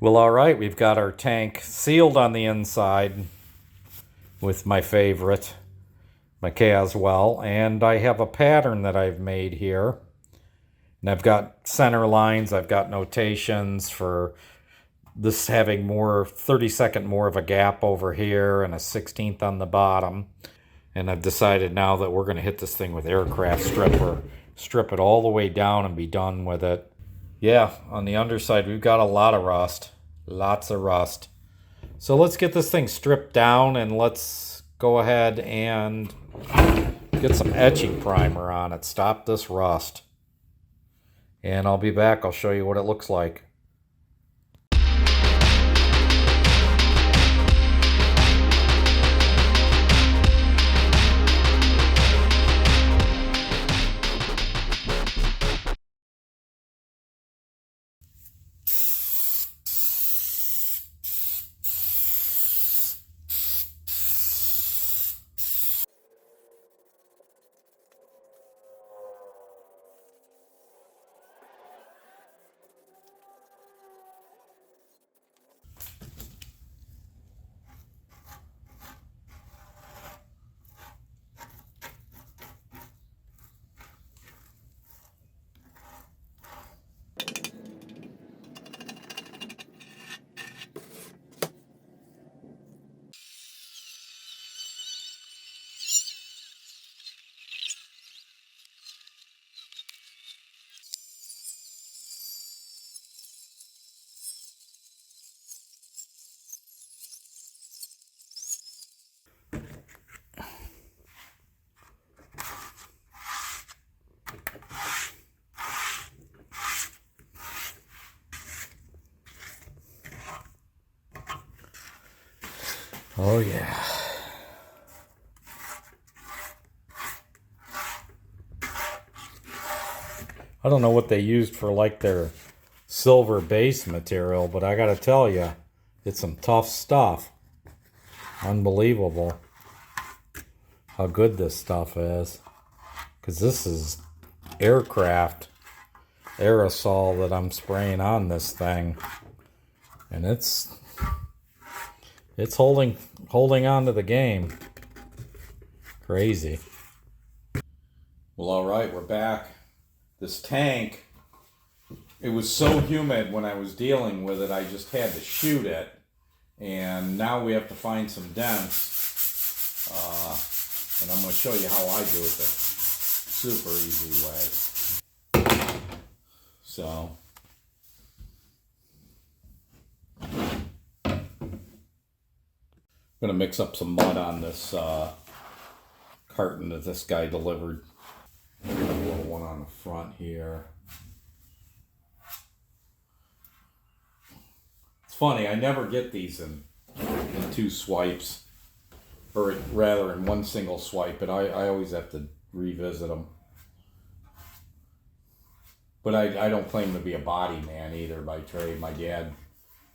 Well, all right, we've got our tank sealed on the inside with my favorite, my Caswell, and I have a pattern that I've made here. And I've got center lines, I've got notations for this having more, 30-second more of a gap over here and a 16th on the bottom. And I've decided now that we're going to hit this thing with aircraft stripper, strip it all the way down and be done with it. Yeah, on the underside, we've got a lot of rust. Lots of rust. So let's get this thing stripped down and let's go ahead and get some etching primer on it. Stop this rust. And I'll be back. I'll show you what it looks like. Oh yeah. I don't know what they used for like their silver base material, but I gotta tell you, it's some tough stuff. Unbelievable how good this stuff is. Because this is aircraft aerosol that I'm spraying on this thing. And it's holding on to the game. Crazy. Well, all right, we're back. This tank, it was so humid when I was dealing with it, I just had to shoot it. And now we have to find some dents. And I'm going to show you how I do it the super easy way. So. I'm going to mix up some mud on this carton that this guy delivered. A little one on the front here. It's funny, I never get these in two swipes, or rather in one single swipe, but I always have to revisit them. But I don't claim to be a body man either by trade. My dad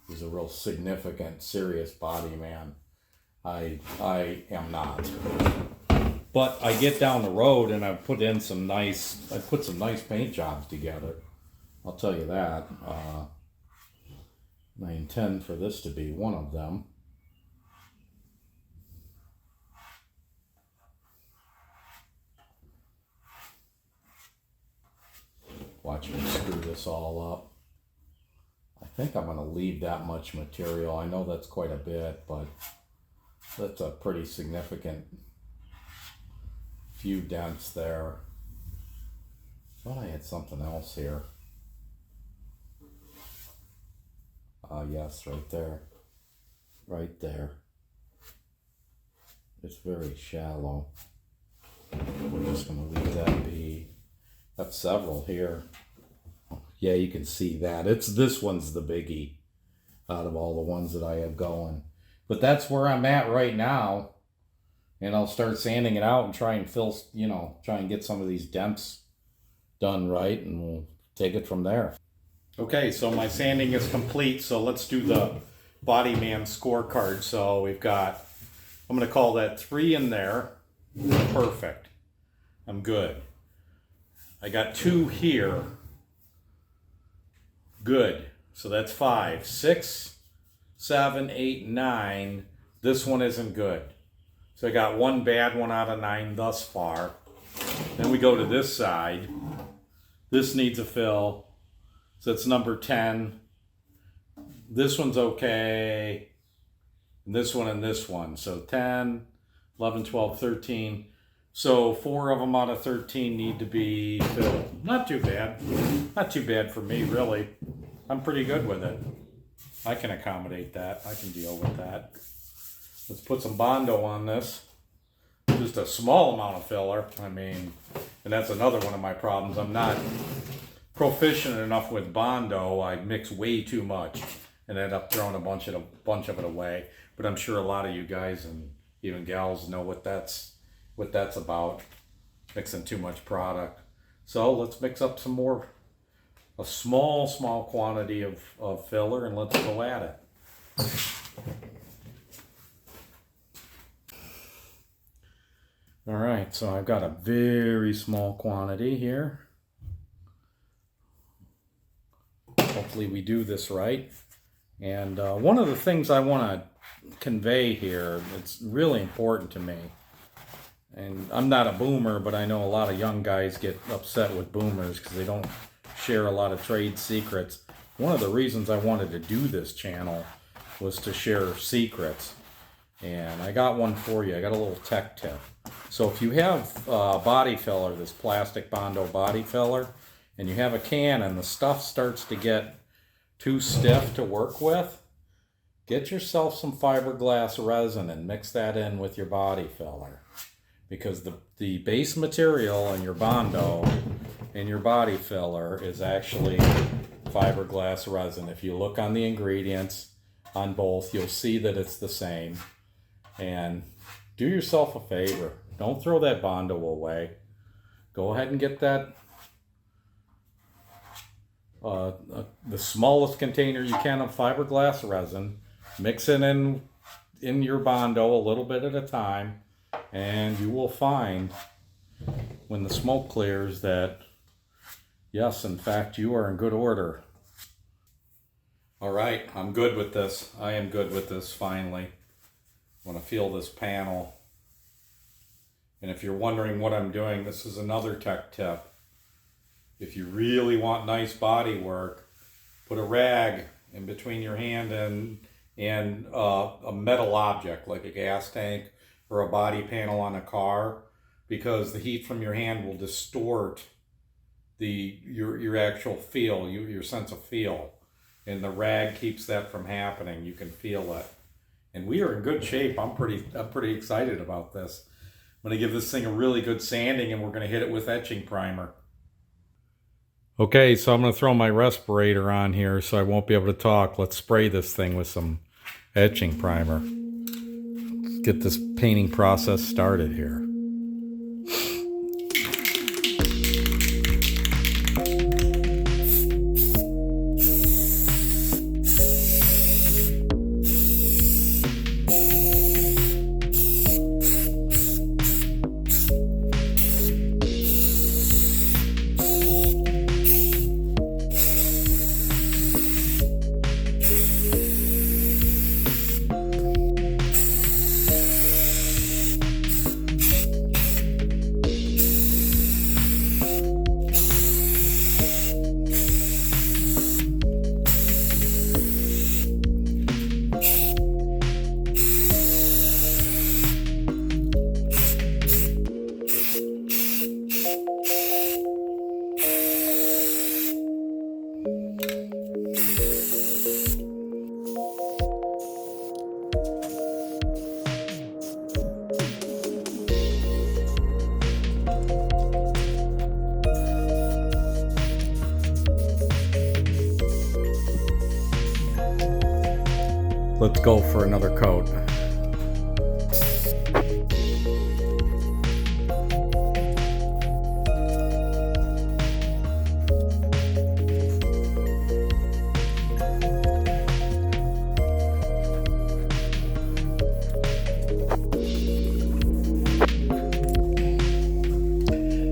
was a real significant, serious body man. I am not. But I get down the road and I put some nice paint jobs together. I'll tell you that. I intend for this to be one of them. Watch me screw this all up. I think I'm going to leave that much material. I know that's quite a bit, but that's a pretty significant few dents there. I thought I had something else here. Yes, right there. Right there. It's very shallow. We're just going to leave that be. That's several here. Yeah, you can see that. This one's the biggie out of all the ones that I have going. But that's where I'm at right now. And I'll start sanding it out and try and try and get some of these dents done right, and we'll take it from there. Okay, so my sanding is complete, so let's do the body man scorecard. So we've got, I'm going to call that 3 in there. Perfect. I'm good. I got 2 here. Good. So that's 5, 6, 7, 8, 9. This one isn't good. So I got one bad one out of 9 thus far. Then we go to this side. This needs a fill. So it's number 10. This one's okay. And this one and this one. So 10, 11, 12, 13. So 4 of them out of 13 need to be filled. Not too bad. Not too bad for me, really. I'm pretty good with it. I can accommodate that. I can deal with that. Let's put some Bondo on this. Just a small amount of filler. I mean, and that's another one of my problems. I'm not proficient enough with Bondo. I mix way too much and end up throwing a bunch of it away. But I'm sure a lot of you guys and even gals know what that's about. Mixing too much product. So let's mix up some more, a small quantity of filler, and let's go at it. All right, so I've got a very small quantity here. Hopefully we do this right. And one of the things I want to convey here, it's really important to me, and I'm not a boomer, but I know a lot of young guys get upset with boomers because they don't share a lot of trade secrets. One of the reasons I wanted to do this channel was to share secrets. And I got one for you. I got a little tech tip. So if you have body filler, this plastic Bondo body filler, and you have a can and the stuff starts to get too stiff to work with, get yourself some fiberglass resin and mix that in with your body filler. Because the base material in your Bondo and your body filler is actually fiberglass resin. If you look on the ingredients on both, you'll see that it's the same. And do yourself a favor. Don't throw that Bondo away. Go ahead and get that, the smallest container you can of fiberglass resin. Mix it in your Bondo a little bit at a time. And you will find when the smoke clears that, yes, in fact, you are in good order. All right, I'm good with this. I am good with this finally. I want to feel this panel. And if you're wondering what I'm doing, this is another tech tip. If you really want nice body work, put a rag in between your hand and a metal object like a gas tank or a body panel on a car, because the heat from your hand will distort your actual feel, your sense of feel. And the rag keeps that from happening. You can feel it. And we are in good shape. I'm pretty excited about this. I'm going to give this thing a really good sanding, and we're going to hit it with etching primer. Okay, so I'm going to throw my respirator on here so I won't be able to talk. Let's spray this thing with some etching primer. Let's get this painting process started here. Let's go for another coat.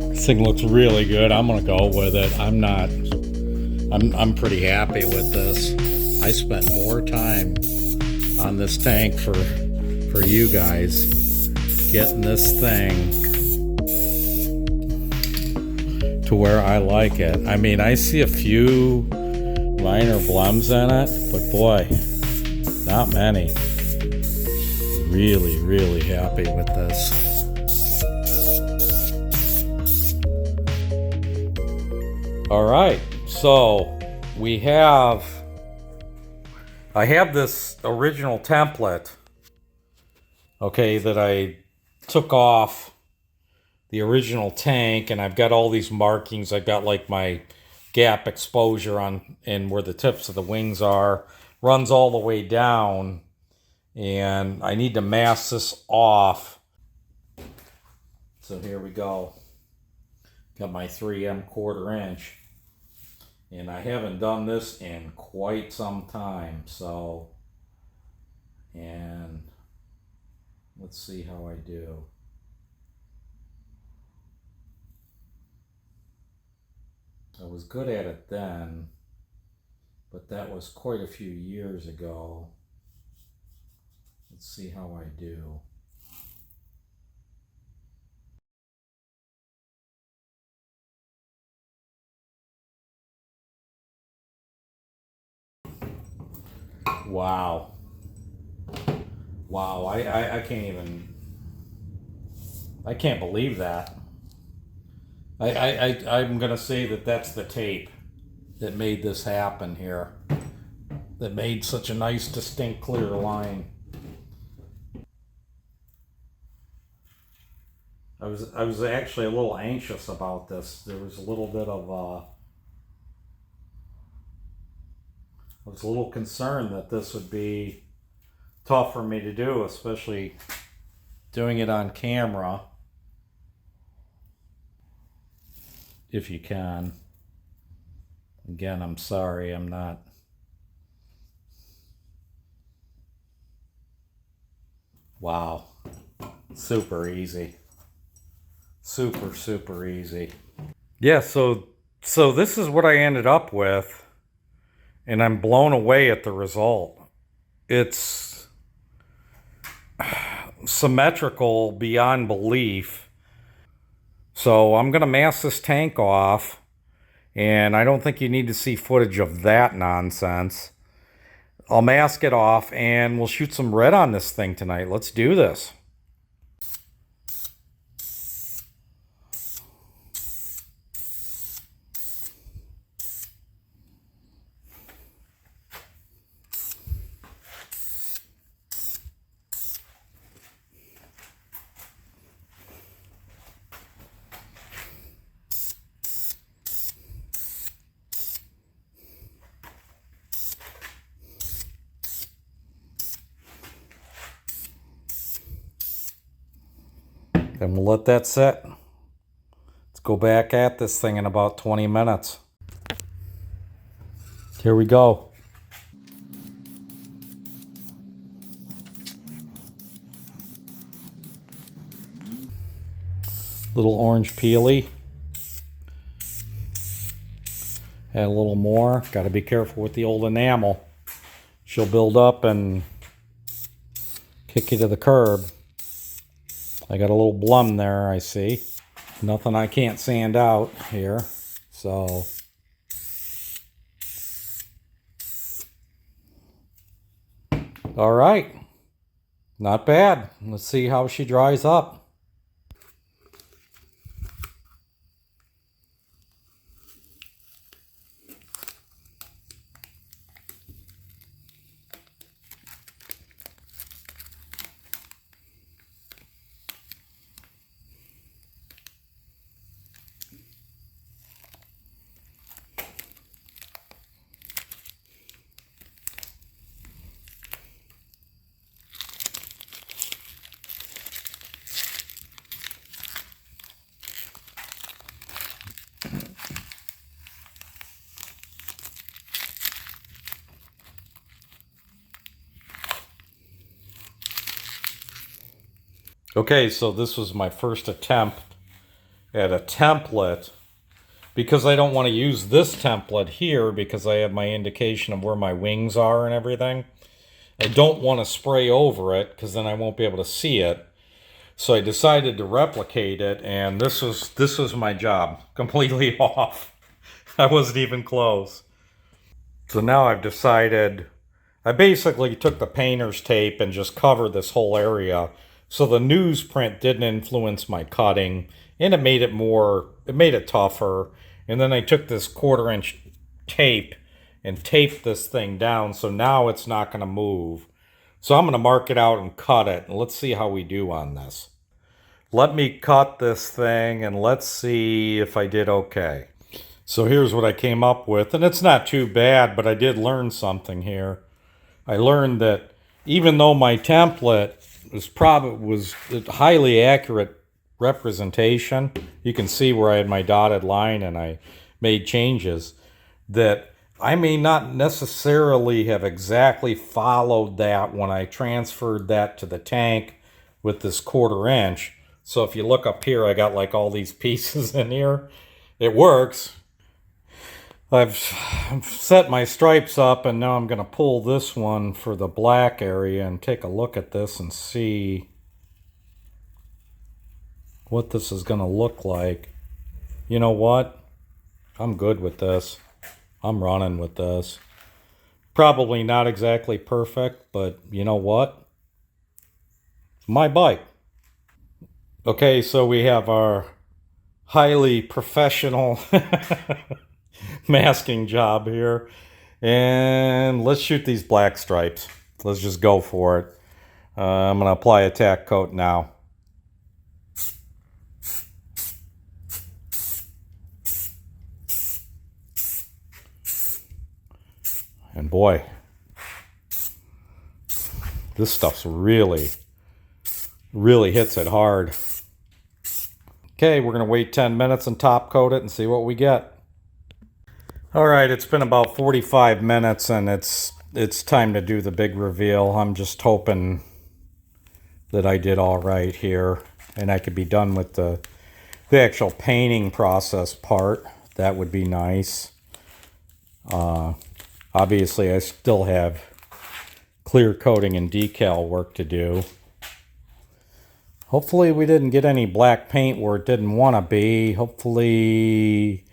This thing looks really good. I'm gonna go with it. I'm not I'm pretty happy with this. I spent more time on this tank for you guys, getting this thing to where I like it. I mean, I see a few minor blums in it, but boy, not many. Really, really happy with this. All right, so I have this original template, okay, that I took off the original tank, and I've got all these markings. I've got like my gap exposure on, and where the tips of the wings are, runs all the way down, and I need to mask this off. So here we go. Got my 3M 1/4 inch. And I haven't done this in quite some time, so, and let's see how I do. I was good at it then, but that was quite a few years ago. Let's see how I do. Wow. Wow, I can't even, I can't believe that. I'm gonna say that that's the tape that made this happen here. That made such a nice, distinct, clear line. I was actually a little anxious about this. There was a little bit of I was a little concerned that this would be tough for me to do, especially doing it on camera. If you can. Again, I'm sorry, I'm not. Wow. Super easy. Super, super easy. Yeah, so this is what I ended up with, and I'm blown away at the result. It's symmetrical beyond belief. So I'm going to mask this tank off, and I don't think you need to see footage of that nonsense. I'll mask it off, and we'll shoot some red on this thing tonight. Let's do this. Then we'll let that set. Let's go back at this thing in about 20 minutes. Here we go. Little orange peely. Add a little more. Got to be careful with the old enamel. She'll build up and kick you to the curb. I got a little blum there, I see. Nothing I can't sand out here. So, all right. Not bad. Let's see how she dries up. Okay, so this was my first attempt at a template because I don't want to use this template here because I have my indication of where my wings are and everything. I don't want to spray over it because then I won't be able to see it. So I decided to replicate it, and this was my job. Completely off. I wasn't even close. So now I've decided, I basically took the painter's tape and just covered this whole area. So the newsprint didn't influence my cutting, and it made it tougher. And then I took this 1/4-inch tape and taped this thing down, so now it's not going to move. So I'm going to mark it out and cut it, and let's see how we do on this. Let me cut this thing, and let's see if I did okay. So here's what I came up with, and it's not too bad, but I did learn something here. I learned that even though my template was a highly accurate representation, you can see where I had my dotted line and I made changes, that I may not necessarily have exactly followed that when I transferred that to the tank with this 1/4-inch. So if you look up here, I got like all these pieces in here. It works. I've set my stripes up, and now I'm going to pull this one for the black area and take a look at this and see what this is going to look like. You know what? I'm good with this. I'm running with this. Probably not exactly perfect, but you know what? It's my bike. Okay, so we have our highly professional masking job here, and let's shoot these black stripes. Let's just go for it. I'm going to apply a tack coat now. And boy, this stuff's really hits it hard. Okay, we're going to wait 10 minutes and top coat it and see what we get. All right, it's been about 45 minutes, and it's time to do the big reveal. I'm just hoping that I did all right here, and I could be done with the actual painting process part. That would be nice. Obviously, I still have clear coating and decal work to do. Hopefully we didn't get any black paint where it didn't want to be. Hopefully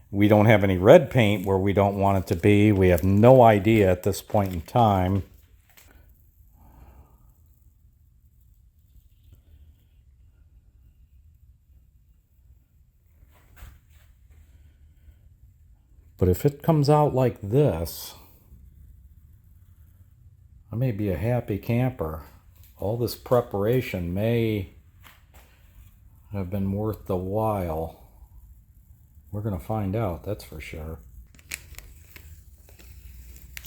we don't have any red paint where we don't want it to be. We have no idea at this point in time. But if it comes out like this, I may be a happy camper. All this preparation may have been worth the while. We're going to find out, that's for sure.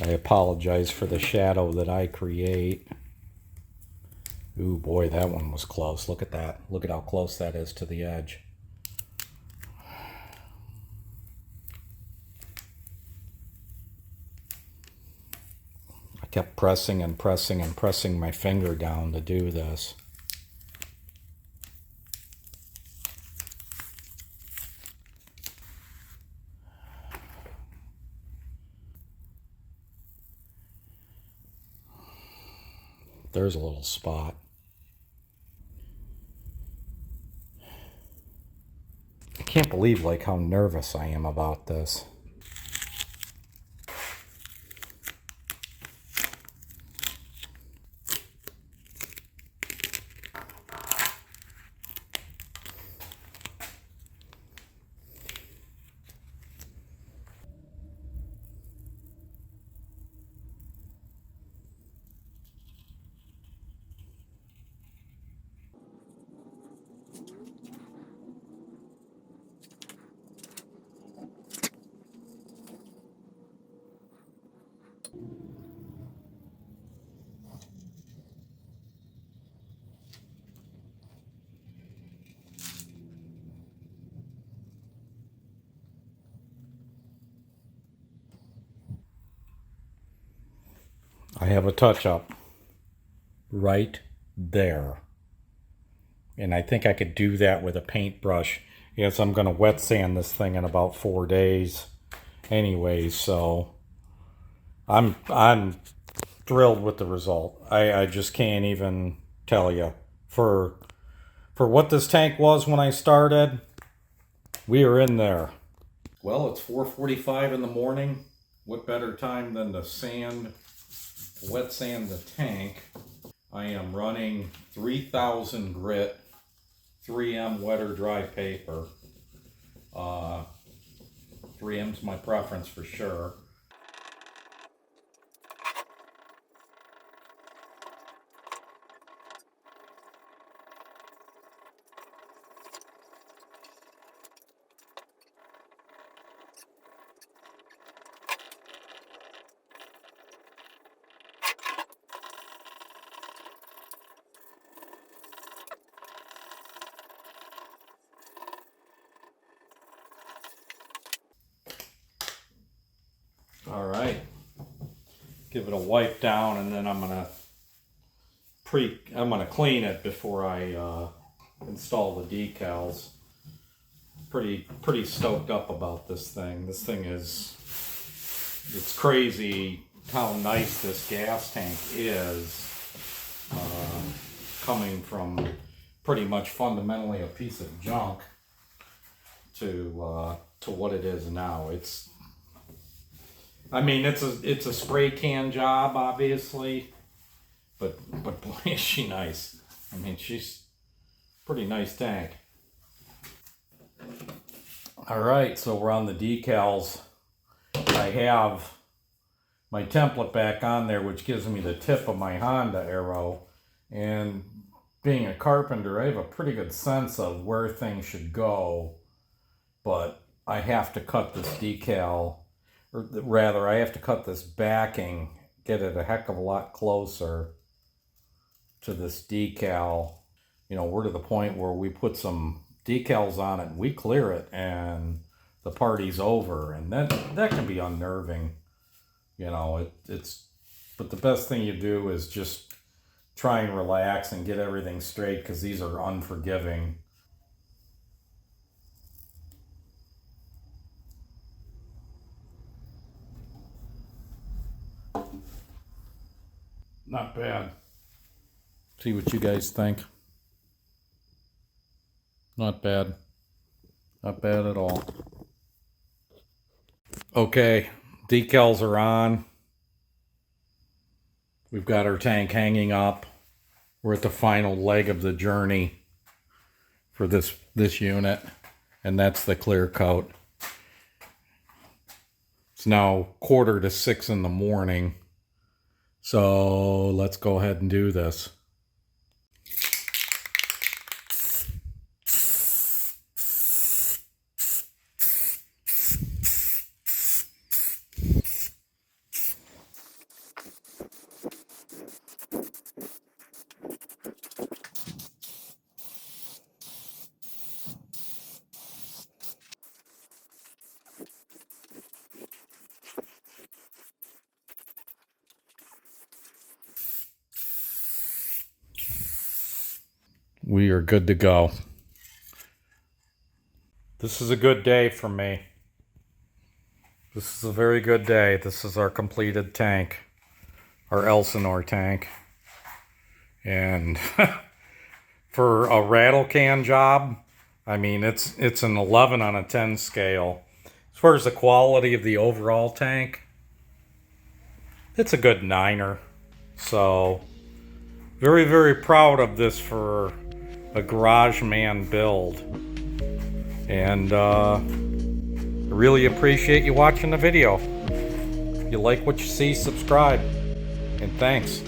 I apologize for the shadow that I create. Ooh, boy, that one was close. Look at that. Look at how close that is to the edge. I kept pressing and pressing and pressing my finger down to do this. There's a little spot. I can't believe like how nervous I am about this. I have a touch-up right there. And I think I could do that with a paintbrush Yes, I'm going to wet sand this thing in about 4 days anyway, so I'm thrilled with the result. I just can't even tell you. For what this tank was when I started, we are in there. Well, it's 4:45 in the morning. What better time than to wet sand the tank. I am running 3000 grit 3M wet or dry paper. 3M's my preference for sure. All right, give it a wipe down, and then I'm gonna clean it before I install the decals. Pretty stoked up about this thing. This thing it's crazy how nice this gas tank is, coming from pretty much fundamentally a piece of junk to what it is now. I mean, it's a spray can job, obviously, but boy, is she nice. I mean, she's pretty nice tank. All right, so we're on the decals. I have my template back on there, which gives me the tip of my Honda arrow. And being a carpenter, I have a pretty good sense of where things should go, but I have to cut this decal, or rather, I have to cut this backing, get it a heck of a lot closer to this decal. You know, we're to the point where we put some decals on it, and we clear it, and the party's over, and that can be unnerving. You know, but the best thing you do is just try and relax and get everything straight, because these are unforgiving. Not bad. See what you guys think. Not bad. Not bad at all. Okay, decals are on. We've got our tank hanging up. We're at the final leg of the journey for this unit, and that's the clear coat. It's now 5:45 in the morning, so let's go ahead and do this. We are good to go. This is a good day for me. This is a very good day. This is our completed tank, our Elsinore tank. And for a rattle can job, I mean, it's an 11 on a 10 scale. As far as the quality of the overall tank, it's a good 9er. So, very, very proud of this for a garage man build. And I really appreciate you watching the video. If you like what you see, subscribe. And thanks.